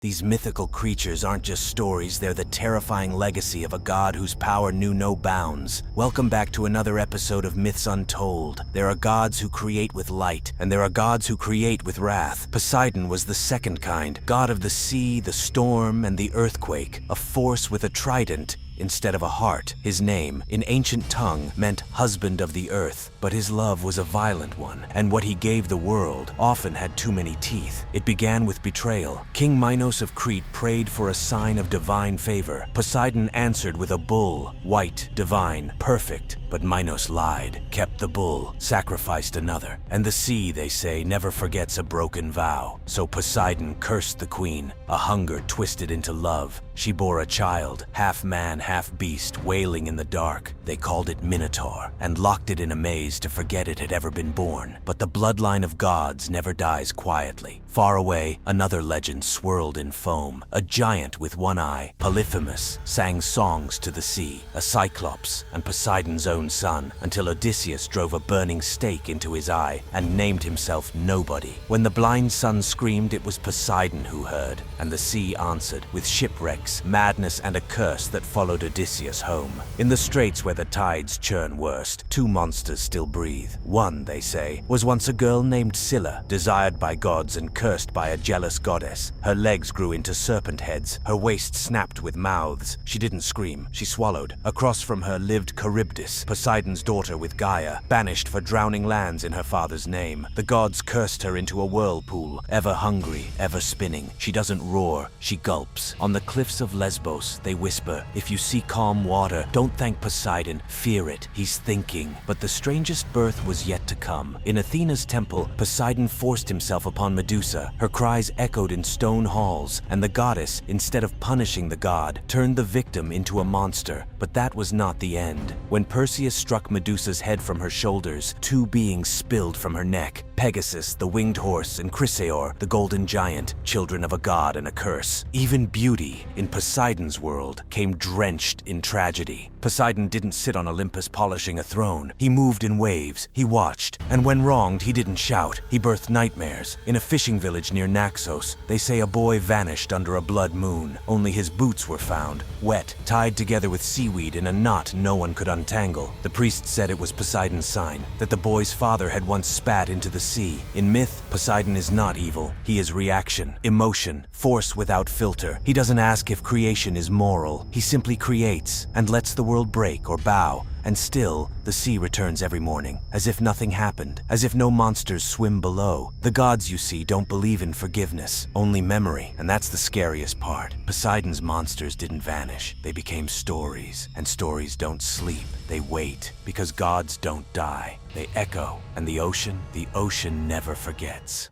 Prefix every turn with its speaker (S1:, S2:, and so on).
S1: These mythical creatures aren't just stories, they're the terrifying legacy of a god whose power knew no bounds. Welcome back to another episode of Myths Untold. There are gods who create with light, and there are gods who create with wrath. Poseidon was the second kind, god of the sea, the storm, and the earthquake, a force with a trident instead of a heart. His name, in ancient tongue, meant husband of the earth, but his love was a violent one, and what he gave the world often had too many teeth. It began with betrayal. King Minos of Crete prayed for a sign of divine favor. Poseidon answered with a bull, white, divine, perfect. But Minos lied, kept the bull, sacrificed another. And the sea, they say, never forgets a broken vow. So Poseidon cursed the queen, a hunger twisted into love. She bore a child, half man, half beast, wailing in the dark. They called it Minotaur, and locked it in a maze to forget it had ever been born. But the bloodline of gods never dies quietly. Far away, another legend swirled in foam. A giant with one eye, Polyphemus, sang songs to the sea, a cyclops, and Poseidon's own son, until Odysseus drove a burning stake into his eye and named himself Nobody. When the blind son screamed, it was Poseidon who heard, and the sea answered with shipwrecks, madness, and a curse that followed Odysseus home. In the straits where the tides churn worst, two monsters still breathe. One, they say, was once a girl named Scylla, desired by gods and cursed by a jealous goddess. Her legs grew into serpent heads, her waist snapped with mouths. She didn't scream, she swallowed. Across from her lived Charybdis, Poseidon's daughter with Gaia, banished for drowning lands in her father's name. The gods cursed her into a whirlpool, ever hungry, ever spinning. She doesn't roar, she gulps. On the cliffs of Lesbos, they whisper, if you see calm water, don't thank Poseidon, fear it, he's thinking. But the strangest birth was yet to come. In Athena's temple, Poseidon forced himself upon Medusa. Her cries echoed in stone halls, and the goddess, instead of punishing the god, turned the victim into a monster. But that was not the end. When Perseus struck Medusa's head from her shoulders, two beings spilled from her neck. Pegasus, the winged horse, and Chrysaor, the golden giant, children of a god and a curse. Even beauty, in Poseidon's world, came drenched in tragedy. Poseidon didn't sit on Olympus polishing a throne. He moved in waves, he watched, and when wronged, he didn't shout. He birthed nightmares. In a fishing village near Naxos, they say a boy vanished under a blood moon. Only his boots were found, wet, tied together with seaweed in a knot no one could untangle. The priest said it was Poseidon's sign, that the boy's father had once spat into the sea. In myth, Poseidon is not evil. He is reaction, emotion, force without filter. He doesn't ask if creation is moral. He simply creates and lets the world break or bow. And still, the sea returns every morning, as if nothing happened, as if no monsters swim below. The gods, you see, don't believe in forgiveness, only memory, and that's the scariest part. Poseidon's monsters didn't vanish, they became stories, and stories don't sleep, they wait, because gods don't die. They echo, and the ocean never forgets.